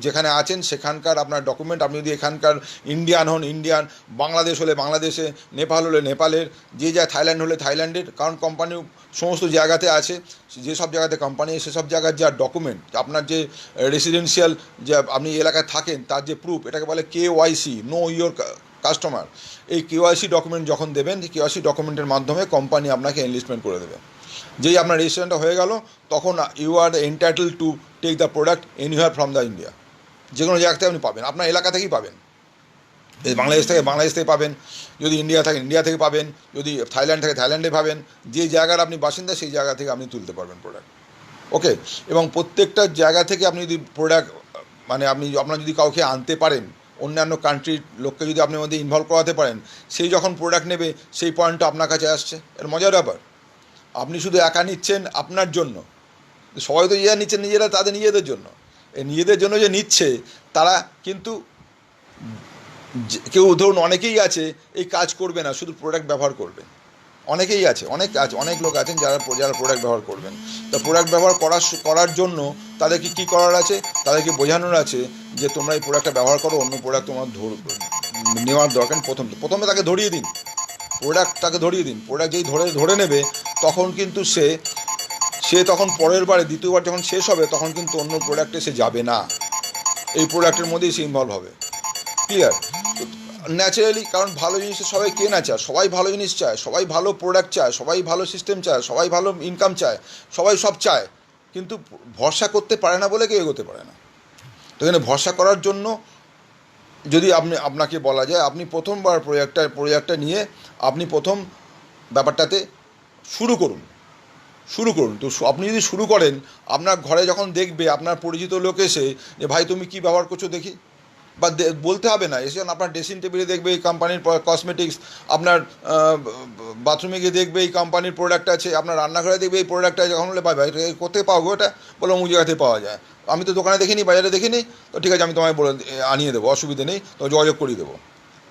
যেখানে আছেন সেখানকার আপনার ডকুমেন্ট, আপনি যদি এখানকার ইন্ডিয়ান হন ইন্ডিয়ান, বাংলাদেশ হলে বাংলাদেশে, নেপাল হলে নেপালের, যে যায় থাইল্যান্ড হলে থাইল্যান্ডের, কারণ কোম্পানি সমস্ত জায়গাতে আছে। যেসব জায়গাতে কোম্পানি, সেসব জায়গার যা ডকুমেন্ট, আপনার যে রেসিডেন্সিয়াল, যে আপনি এলাকায় থাকেন তার যে প্রুফ, এটাকে বলে KYC, নো ইয়োর কাস্টমার। এই KYC ডকুমেন্ট যখন দেবেন, KYC ডকুমেন্টের মাধ্যমে কোম্পানি আপনাকে এনলিস্টমেন্ট করে দেবে। যেই আপনার রেজিস্ট্রেশনটা হয়ে গেল, তখন you are entitle to take the product anywhere from the India. যে কোনো জায়গা থেকে আপনি পাবেন, আপনার এলাকা থেকেই পাবেন। বাংলাদেশ থেকে পাবেন, যদি ইন্ডিয়া থাকে ইন্ডিয়া থেকে পাবেন, যদি থাইল্যান্ড থাকে থাইল্যান্ডে পাবেন। যে জায়গার আপনি বাসিন্দা সেই জায়গা থেকে আপনি তুলতে পারবেন প্রোডাক্ট, ওকে। এবং প্রত্যেকটা জায়গা থেকে আপনি যদি প্রোডাক্ট, মানে আপনার যদি কাউকে আনতে পারেন, অন্যান্য কান্ট্রির লোককে যদি আপনি মধ্যে ইনভলভ করাতে পারেন, সেই যখন প্রোডাক্ট নেবে সেই পয়েন্টটা আপনার কাছে আসছে। এর মজার ব্যাপার, আপনি শুধু একা নিচ্ছেন আপনার জন্য, সবাই তো ইয়া নিচ্ছেন নিজেরা তাদের নিজেদের জন্য। এই নিজেদের জন্য যে নিচ্ছে তারা কিন্তু কেউ ধরুন অনেকেই আছে এই কাজ করবে না, শুধু প্রোডাক্ট ব্যবহার করবে। অনেকেই আছে, অনেক লোক আছেন যারা প্রোডাক্ট ব্যবহার করবেন। তো প্রোডাক্ট ব্যবহার করার জন্য তাদেরকে কী করার আছে, তাদেরকে বোঝানোর আছে যে তোমরা এই প্রোডাক্টটা ব্যবহার করো, অন্য প্রোডাক্ট তোমার নেওয়ার দরকার। প্রথমে তাকে ধরিয়ে দিন, প্রোডাক্টটাকে ধরিয়ে দিন। প্রোডাক্ট যেই ধরে নেবে তখন কিন্তু সে তখন পরের বারে দ্বিতীয়বার যখন শেষ হবে তখন কিন্তু অন্য প্রোডাক্টে সে যাবে না, এই প্রোডাক্টের মধ্যেই সে ইনভলভ হবে। ক্লিয়ার? ন্যাচারালি, কারণ ভালো জিনিস সবাই কেনা চায়, সবাই ভালো জিনিস চায়, সবাই ভালো প্রোডাক্ট চায়, সবাই ভালো সিস্টেম চায়, সবাই ভালো ইনকাম চায়, সবাই সব চায়, কিন্তু ভরসা করতে পারে না বলে কেউ এগোতে পারে না। তো এখানে ভরসা করার জন্য যদি আপনাকে বলা যায় আপনি প্রথমবার প্রোডাক্টটা নিয়ে আপনি প্রথম ব্যাপারটাতে শুরু করুন। তো আপনি যদি শুরু করেন, আপনার ঘরে যখন দেখবে আপনার পরিচিত লোক এসে যে ভাই তুমি কি ব্যবহার করছো দেখি, বা বলতে হবে না, এসে আপনার ড্রেসিং টেবিলে দেখবে এই কোম্পানির কসমেটিক্স, আপনার বাথরুমে গিয়ে দেখবে এই কোম্পানির প্রোডাক্ট আছে, আপনার রান্নাঘরে দেখবে এই প্রোডাক্ট আছে। যখন বলে ভাই কোথায় পাবো এটা, বলো অমুক জায়গাতে পাওয়া যায়, আমি তো দোকানে দেখিনি, বাজারে দেখিনি, তো ঠিক আছে আমি তোমায় বলে আনিয়ে দেবো, অসুবিধে নেই, তো যোগাযোগ করিয়ে দেবো,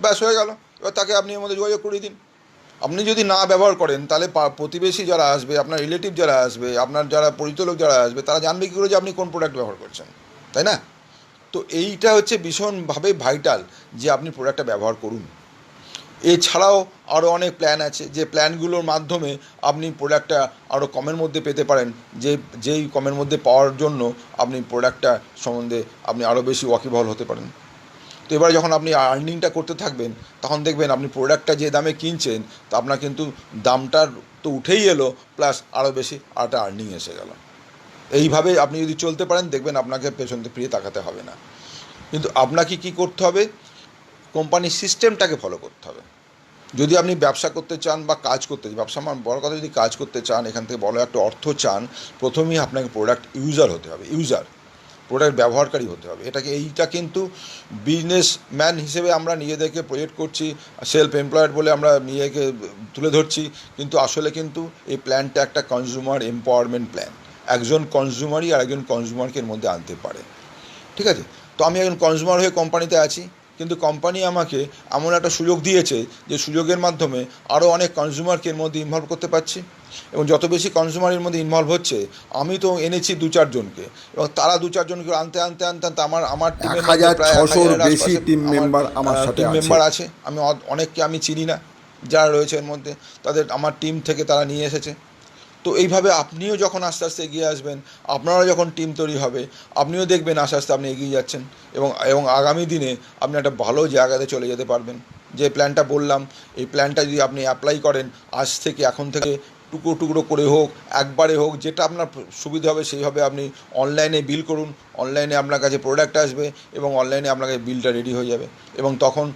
ব্যাস হয়ে গেল। এবার তাকে আপনি এর মধ্যে যোগাযোগ করিয়ে দিন। আপনি যদি না ব্যবহার করেন তাহলে প্রতিবেশী যারা আসবে, আপনার রিলেটিভ যারা আসবে, আপনার যারা পরিচিত লোক যারা আসবে, তারা জানবে কী করে যে আপনি কোন প্রোডাক্ট ব্যবহার করছেন, তাই না? তো এইটা হচ্ছে ভীষণভাবে ভাইটাল যে আপনি প্রোডাক্টটা ব্যবহার করুন। এছাড়াও আরও অনেক প্ল্যান আছে, যে প্ল্যানগুলোর মাধ্যমে আপনি প্রোডাক্টটা আরও কমের মধ্যে পেতে পারেন, যেই কমের মধ্যে পাওয়ার জন্য আপনি প্রোডাক্টটা সম্বন্ধে আপনি আরও বেশি ওয়াকিবহাল হতে পারেন। তো এবার যখন আপনি আর্নিংটা করতে থাকবেন তখন দেখবেন আপনি প্রোডাক্টটা যে দামে কিনছেন তা আপনার কিন্তু দামটার তো উঠেই এলো, প্লাস আরও বেশি আরেকটা আর্নিং এসে গেল। এইভাবে আপনি যদি চলতে পারেন দেখবেন আপনাকে পেছন থেকে ফিরে তাকাতে হবে না। কিন্তু আপনাকে কী করতে হবে, কোম্পানির সিস্টেমটাকে ফলো করতে হবে। যদি আপনি ব্যবসা করতে চান বা কাজ করতে চান, ব্যবসা আমার বড় কথা, যদি কাজ করতে চান, এখান থেকে বড় একটা অর্থ চান, প্রথমেই আপনাকে প্রোডাক্ট ইউজার হতে হবে, প্রোডাক্ট ব্যবহারকারী হতে হবে। এইটা কিন্তু বিজনেসম্যান হিসেবে আমরা নিজেদেরকে প্রজেক্ট করছি, সেলফ এমপ্লয়েড বলে আমরা নিজেকে তুলে ধরছি, কিন্তু আসলে কিন্তু এই প্ল্যানটা একটা কনজিউমার এম্পাওয়ারমেন্ট প্ল্যান। একজন কনজিউমারই আর একজন কনজিউমারকে এর মধ্যে আনতে পারে, ঠিক আছে? তো আমি একজন কনজিউমার হয়ে কোম্পানিতে আছি, কিন্তু কোম্পানি আমাকে এমন একটা সুযোগ দিয়েছে যে সুযোগের মাধ্যমে আরও অনেক কনজিউমারকে এর মধ্যে ইনভলভ করতে পারছি, এবং যত বেশি কনজিউমারের মধ্যে ইনভলভ হচ্ছে, আমি তো এনেছি 2-4 জনকে, এবং তারা 2-4 জনকে আনতে আমার টিমের মধ্যে প্রায় 1600 বেশি টিম মেম্বার আছে। আমি অনেককে আমি চিনি না যারা রয়েছে এর মধ্যে, তাদের আমার টিম থেকে তারা নিয়ে এসেছে। তো এইভাবে আপনিও যখন আস্তে আস্তে এগিয়ে আসবেন, আপনারও যখন টিম তৈরি হবে, আপনিও দেখবেন আস্তে আস্তে আপনি এগিয়ে যাচ্ছেন, এবং আগামী দিনে আপনি একটা ভালো জায়গাতে চলে যেতে পারবেন। যে প্ল্যানটা বললাম, এই প্ল্যানটা যদি আপনি অ্যাপ্লাই করেন এখন থেকে টুকরো টুকরো করে হোক, একবারে হোক, যেটা আপনার সুবিধা হবে সেইভাবে আপনি অনলাইনে বিল করুন, অনলাইনে আপনার কাছে প্রোডাক্ট আসবে, এবং অনলাইনে আপনার কাছে বিলটা রেডি হয়ে যাবে, এবং তখন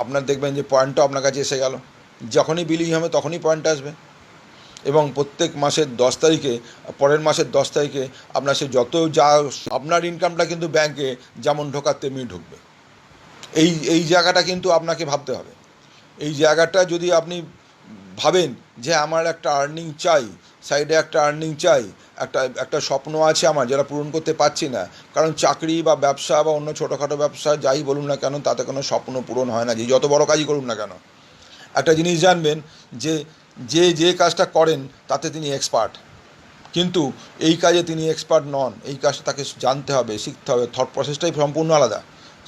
আপনার দেখবেন যে পয়েন্টটা আপনার কাছে এসে গেল। যখনই বিলিং হবে তখনই পয়েন্ট আসবে, এবং প্রত্যেক মাসের 10 তারিখে, পরের মাসের 10 তারিখে আপনার সে আপনার ইনকামটা কিন্তু ব্যাংকে যেমন ঢোকার তেমনি ঢুকবে। এই জায়গাটা কিন্তু আপনাকে ভাবতে হবে। এই জায়গাটা যদি আপনি ভাবেন যে আমার একটা আর্নিং চাই, সাইডে একটা আর্নিং চাই, একটা স্বপ্ন আছে আমার যেটা পূরণ করতে পারছি না, কারণ চাকরি বা ব্যবসা বা অন্য ছোটোখাটো ব্যবসা যাই বলুন না কেন, তাতে কোনো স্বপ্ন পূরণ হয় না, যত বড় কাজই করুন না কেন। একটা জিনিস জানবেন যে কাজটা করেন তাতে তিনি এক্সপার্ট, কিন্তু এই কাজে তিনি এক্সপার্ট নন। এই কাজটা তাকে জানতে হবে, শিখতে হবে। থট প্রসেসটাই সম্পূর্ণ আলাদা,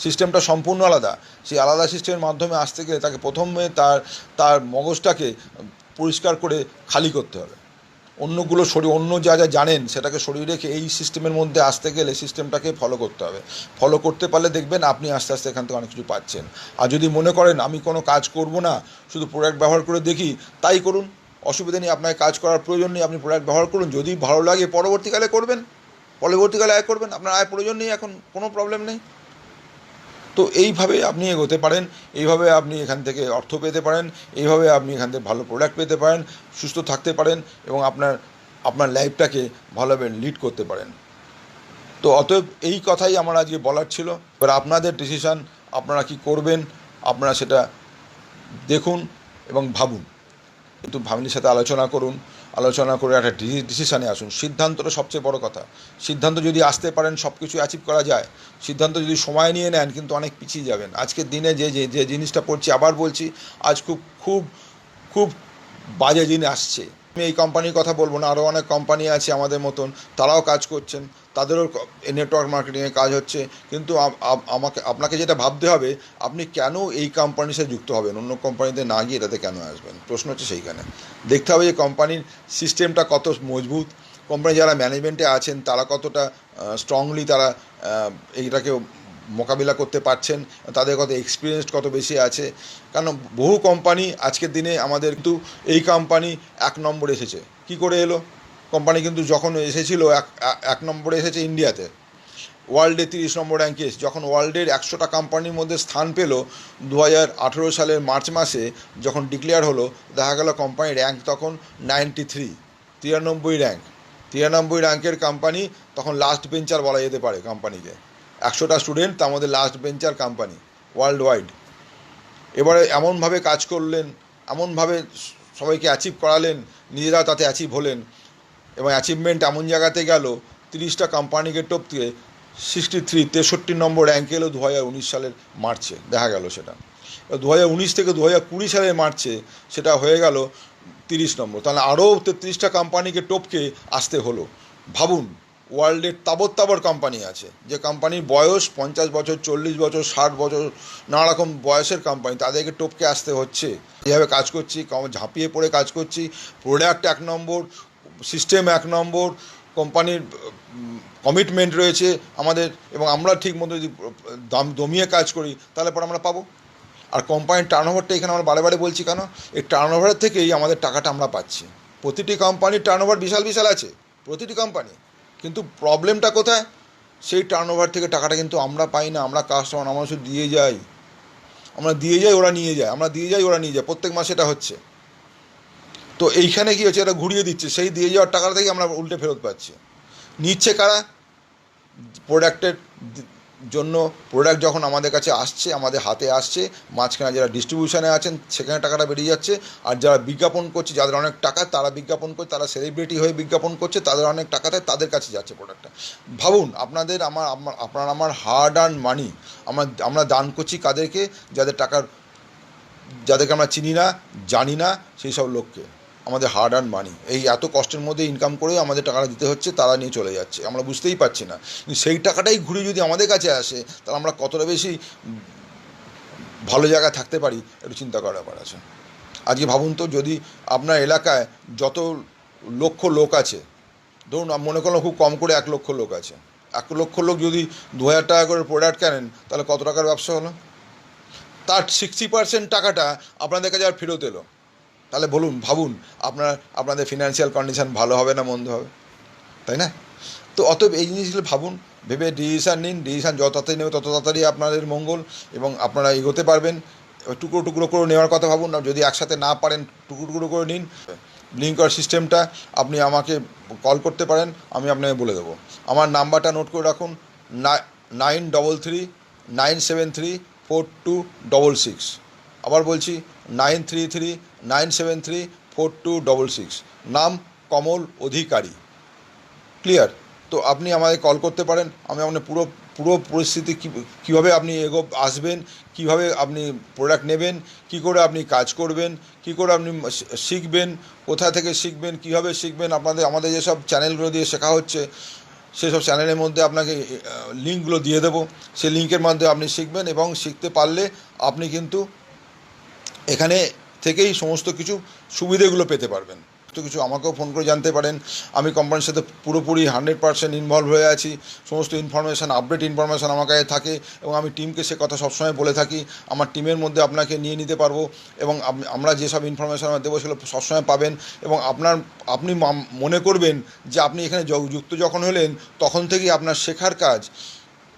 সিস্টেমটা সম্পূর্ণ আলাদা। সেই আলাদা সিস্টেমের মাধ্যমে আসতে গেলে তাকে প্রথমে তার মগজটাকে পরিষ্কার করে খালি করতে হবে। অন্য যা জানেন সেটাকে সরিয়ে রেখে এই সিস্টেমের মধ্যে আসতে গেলে সিস্টেমটাকে ফলো করতে হবে। ফলো করতে পারলে দেখবেন আপনি আস্তে আস্তে এখান থেকে অনেক কিছু পাচ্ছেন। আর যদি মনে করেন আমি কোনো কাজ করব না, শুধু প্রোডাক্ট ব্যবহার করে দেখি, তাই করুন, অসুবিধা নেই। আপনার কাজ করার প্রয়োজন নেই, আপনি প্রোডাক্ট ব্যবহার করুন, যদি ভালো লাগে পরবর্তীকালে আয় করবেন, আপনার আয় প্রয়োজন নেই, এখন কোনো প্রবলেম নেই। তো এইভাবে আপনি এগোতে পারেন, এইভাবে আপনি এখান থেকে অর্থ পেতে পারেন, এইভাবে আপনি এখান থেকে ভালো প্রোডাক্ট পেতে পারেন, সুস্থ থাকতে পারেন, এবং আপনার লাইফটাকে ভালোভাবে লিড করতে পারেন। তো অতএব এই কথাই আমার আজকে বলার ছিল। এবার আপনাদের ডিসিশান, আপনারা কি করবেন আপনারা সেটা দেখুন এবং ভাবুন, কিন্তু ফ্যামিলির সাথে আলোচনা করে একটা ডিসিশানে আসুন। সিদ্ধান্তটা সবচেয়ে বড় কথা। সিদ্ধান্ত যদি আসতে পারেন সব কিছু অ্যাচিভ করা যায়। সিদ্ধান্ত যদি সময় নিয়ে নেন কিন্তু অনেক পিছিয়ে যাবেন। আজকের দিনে যে জিনিসটা পড়ছি, আবার বলছি, আজ খুব খুব খুব বাজে দিন আসছে। আমি এই কোম্পানির কথা বলবো না, আরও অনেক কোম্পানি আছে আমাদের মতন, তারাও কাজ করছেন, তাদেরও নেটওয়ার্ক মার্কেটিংয়ে কাজ হচ্ছে। কিন্তু আপনাকে যেটা ভাবতে হবে, আপনি কেন এই কোম্পানির সাথে যুক্ত হবেন, অন্য কোম্পানিতে না গিয়ে এটাতে কেন আসবেন? প্রশ্ন হচ্ছে সেইখানে। দেখতে হবে যে কোম্পানির সিস্টেমটা কত মজবুত, কোম্পানি যারা ম্যানেজমেন্টে আছেন তারা কতটা স্ট্রংলি তারা এইটাকে মোকাবিলা করতে পারছেন, তাদের কত এক্সপিরিয়েন্স কত বেশি আছে। কারণ বহু কোম্পানি আজকের দিনে আমাদের, কিন্তু এই কোম্পানি 1 নম্বরে এসেছে। কি করে এলো? কোম্পানি কিন্তু যখন এসেছিলো এক নম্বরে এসেছে ইন্ডিয়াতে, ওয়ার্ল্ডে 30 নম্বর র্যাঙ্কে এসে, যখন ওয়ার্ল্ডের 100টা কোম্পানির মধ্যে স্থান পেল 2018 সালের মার্চ মাসে যখন ডিক্লেয়ার হলো, দেখা গেল কোম্পানির র্যাঙ্ক তখন 93 র্যাঙ্ক। 93 র্যাঙ্কের কোম্পানি তখন লাস্ট বেঞ্চার বলা যেতে পারে কোম্পানিকে। 100টা স্টুডেন্ট, তার মধ্যে last bencher company world wide. এবারে এমনভাবে কাজ করলেন, এমনভাবে সবাইকে অ্যাচিভ করালেন, নিজেরাও তাতে অ্যাচিভ হলেন, এবং অ্যাচিভমেন্ট এমন জায়গাতে গেল 30টা কোম্পানিকে টপকে 63 নম্বর র্যাঙ্কে এলো 2019 সালের মার্চে। দেখা গেল সেটা 2019 থেকে 2020 সালের মার্চে সেটা হয়ে গেল 30 নম্বর। তাহলে আরও 33টা কোম্পানিকে টপকে আসতে হলো। ভাবুন, ওয়ার্ল্ডের তাবর কোম্পানি আছে, যে কোম্পানির বয়স 50 বছর, 40 বছর, 60 বছর, নানা রকম বয়সের কোম্পানি, তাদেরকে টপকে আসতে হচ্ছে। যেভাবে কাজ করছি, ঝাঁপিয়ে পড়ে কাজ করছি, প্রোডাক্ট 1 নম্বর, সিস্টেম 1 নম্বর, কোম্পানির কমিটমেন্ট রয়েছে আমাদের, এবং আমরা ঠিক মতো যদি দমিয়ে কাজ করি তাহলে পর আমরা পাবো। আর কোম্পানির টার্নওভারটা এখানে আমরা বারে বারে বলছি কেন, এই টার্নওভারের থেকেই আমাদের টাকাটা আমরা পাচ্ছি। প্রতিটি কোম্পানির টার্নওভার বিশাল বিশাল আছে, প্রতিটি কোম্পানি, কিন্তু প্রবলেমটা কোথায়? সেই টার্নওভার থেকে টাকাটা কিন্তু আমরা পাই না। আমরা কাস্টমার, আমরা শুধু দিয়ে যাই, ওরা নিয়ে যায়, ওরা নিয়ে যায়, প্রত্যেক মাসে এটা হচ্ছে। তো এইখানে কী হচ্ছে, এটা ঘুরিয়ে দিচ্ছে, সেই দিয়ে যাওয়ার টাকাটা থেকে আমরা উল্টে ফেরত পাচ্ছি। নিচ্ছে কারা? প্রোডাক্টের জন্য। প্রোডাক্ট যখন আমাদের কাছে আসছে, আমাদের হাতে আসছে, মাঝখানে যারা ডিস্ট্রিবিউশনে আছেন সেখানে টাকাটা বেরিয়ে যাচ্ছে, আর যারা বিজ্ঞাপন করছে, যাদের অনেক টাকা, তারা বিজ্ঞাপন করছে, তারা সেলিব্রিটি হয়ে বিজ্ঞাপন করছে, তাদের অনেক টাকা থাকে, তাদের কাছে যাচ্ছে প্রোডাক্টটা। ভাবুন, আমার হার্ড আর্ন মানি আমরা দান করছি কাদেরকে? যাদেরকে আমরা চিনি না, জানি না, সেই সব লোককে। আমাদের হার্ড আর্ন মানি, এই এত কষ্টের মধ্যে ইনকাম করে আমাদের টাকাটা দিতে হচ্ছে, তারা নিয়ে চলে যাচ্ছে, আমরা বুঝতেই পারছি না। কিন্তু সেই টাকাটাই ঘুরে যদি আমাদের কাছে আসে, তাহলে আমরা কতটা বেশি ভালো জায়গায় থাকতে পারি, একটু চিন্তা করার ব্যাপার আছে। আজকে ভাবুন তো, যদি আপনার এলাকায় যত লক্ষ লোক আছে, ধরুন মনে করলাম খুব কম করে 1 লক্ষ লোক আছে, 1 লক্ষ লোক যদি 2000 টাকা করে প্রোডাক্ট কেনেন, তাহলে কত টাকার ব্যবসা হলো? তার 60% টাকাটা আপনাদের কাছে আর ফেরত এলো। তাহলে ভাবুন, আপনাদের ফিনান্সিয়াল কন্ডিশান ভালো হবে না মন্দ হবে, তাই না? তো অতএব এই জিনিসগুলো ভাবুন, ভেবে ডিসিশান নিন। ডিসিশান যত তাড়াতাড়ি নেবে তত তাড়াতাড়ি আপনাদের মঙ্গল, এবং আপনারা এগোতে পারবেন। টুকরো টুকরো করে নেওয়ার কথা ভাবুন, যদি একসাথে না পারেন টুকরো টুকরো করে নিন। লিঙ্ক করার সিস্টেমটা আপনি আমাকে কল করতে পারেন, আমি আপনাকে বলে দেবো। আমার নাম্বারটা নোট করে রাখুন, 9339734266। আবার বলছি, 9339734266। নাম কমল অধিকারী। ক্লিয়ার? তো আপনি আমাকে কল করতে পারেন, আমি আপনার পুরো পরিস্থিতি কীভাবে আপনি আসবেন, কীভাবে আপনি প্রোডাক্ট নেবেন, কী করে আপনি কাজ করবেন, কী করে আপনি শিখবেন, কোথা থেকে শিখবেন, কীভাবে শিখবেন, আমাদের যেসব চ্যানেলগুলো দিয়ে শেখা হচ্ছে, সেসব চ্যানেলের মধ্যে আপনাকে লিঙ্কগুলো দিয়ে দেবো। সেই লিঙ্কের মাধ্যমে আপনি শিখবেন, এবং শিখতে পারলে আপনি কিন্তু এখানে থেকেই সমস্ত কিছু সুবিধেগুলো পেতে পারবেন। তো কিছু আমাকেও ফোন করে জানতে পারেন। আমি কোম্পানির সাথে পুরোপুরি 100% ইনভলভ হয়ে আছি। সমস্ত ইনফরমেশান, আপডেট ইনফরমেশান আমার কাছে থাকে, এবং আমি টিমকে সে কথা সবসময় বলে থাকি। আমার টিমের মধ্যে আপনাকে নিয়ে নিতে পারবো, এবং আমরা যেসব ইনফরমেশান দেবো সেগুলো সবসময় পাবেন। এবং আপনি মনে করবেন যে আপনি এখানে যুক্ত যখন হলেন, তখন থেকেই আপনার শেখার কাজ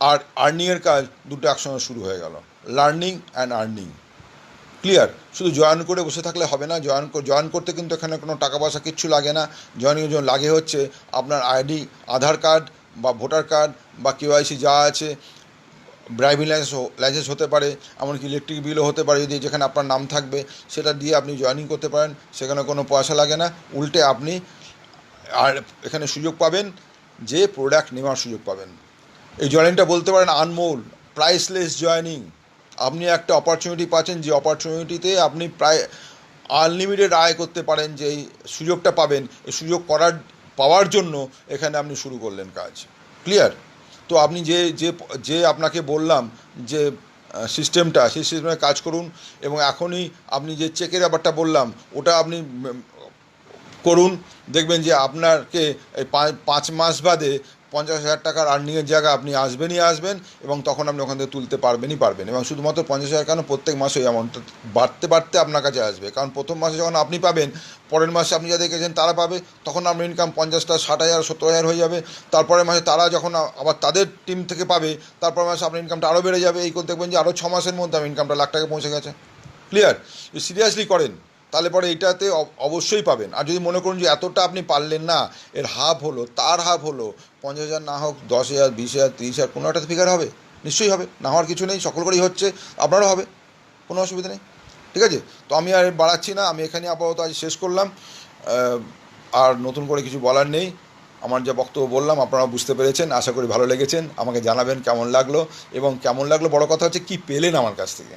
আর আর্নিংয়ের কাজ দুটো একসঙ্গে শুরু হয়ে গেল। Learning and earning. ক্লিয়ার? শুধু জয়েন করে বসে থাকলে হবে না। জয়েন করতে কিন্তু এখানে কোনো টাকা পয়সা কিচ্ছু লাগে না। জয়েনিংয়ের জন্য লাগে হচ্ছে আপনার আইডি, আধার কার্ড বা ভোটার কার্ড বা KYC যা আছে, ড্রাইভিং লাইসেন্স হতে পারে, এমনকি ইলেকট্রিক বিলও হতে পারে, যদি যেখানে আপনার নাম থাকবে সেটা দিয়ে আপনি জয়েনিং করতে পারেন। সেখানে কোনো পয়সা লাগে না, উল্টে আপনি আর এখানে সুযোগ পাবেন যে প্রোডাক্ট নেওয়ার সুযোগ পাবেন। এই জয়েনিংটা বলতে পারেন আনমোল, প্রাইসলেস জয়েনিং। আপনি একটা অপরচুনিটি পাচ্ছেন, যে অপরচুনিটিতে আপনি প্রায় আনলিমিটেড আয় করতে পারেন। যে এই সুযোগটা পাবেন, এই সুযোগ পাওয়ার জন্য এখানে আপনি শুরু করলেন কাজ। ক্লিয়ার? তো আপনি যে আপনাকে বললাম যে সিস্টেমটা, সেই সিস্টেমে কাজ করুন। এবং এখনই আপনি যে চেকের ব্যাপারটা বললাম ওটা আপনি করুন, দেখবেন যে আপনাকে এই 5 মাস বাদে 50,000 টাকার আর্নিংয়ের জায়গায় আপনি আসবেন, এবং তখন আপনি ওখান থেকে তুলতে পারবেন। এবং শুধুমাত্র 50,000 কেন, প্রত্যেক মাসে ওই অ্যামাউন্টটা বাড়তে আপনার কাছে আসবে। কারণ প্রথম মাসে যখন আপনি পাবেন, পরের মাসে আপনি যা দেখেছেন তারা পাবে, তখন আপনার ইনকাম 50টা 60,000 70,000 হয়ে যাবে। তারপরের মাসে তারা যখন আবার তাদের টিম থেকে পাবে, তারপর মাসে আপনার ইনকামটা আরও বেড়ে যাবে। এই করে দেখবেন যে আরও 6 মাসের মধ্যে আমার ইনকামটা 1,00,000 টাকা পৌঁছে গেছে। ক্লিয়ার? সিরিয়াসলি করেন, তাহলে পরে এইটাতে অবশ্যই পাবেন। আর যদি মনে করুন যে এতটা আপনি পারলেন না, এর হাফ হলো, তার হাফ হলো, 50,000 না হোক 10,000 20,000 30,000 কোনো একটা ফিগার হবে, নিশ্চয়ই হবে। না হওয়ার কিছু নেই, সকল করেই হচ্ছে, আপনারও হবে, কোনো অসুবিধা নেই। ঠিক আছে? তো আমি আর বাড়াচ্ছি না, আমি এখানে আপাতত আজ শেষ করলাম। আর নতুন করে কিছু বলার নেই। আমার যা বক্তব্য বললাম আপনারা বুঝতে পেরেছেন, আশা করি ভালো লেগেছেন। আমাকে জানাবেন কেমন লাগলো, এবং কেমন লাগলো বড় কথা হচ্ছে কী পেলেন আমার কাছ থেকে,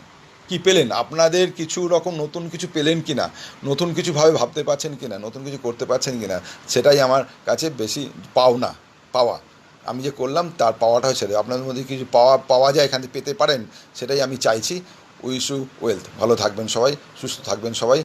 কী পেলেন, আপনাদের কিছু রকম নতুন কিছু পেলেন কি না, নতুন কিছুভাবে ভাবতে পারছেন কি না, নতুন কিছু করতে পারছেন কি না, সেটাই আমার কাছে বেশি পাওয়া। আমি যে করলাম তার পাওয়াটা হচ্ছে, আপনাদের মধ্যে কিছু পাওয়া যায়, এখান থেকে পেতে পারেন, সেটাই আমি চাইছি। Wish you wealth. ভালো থাকবেন সবাই, সুস্থ থাকবেন সবাই।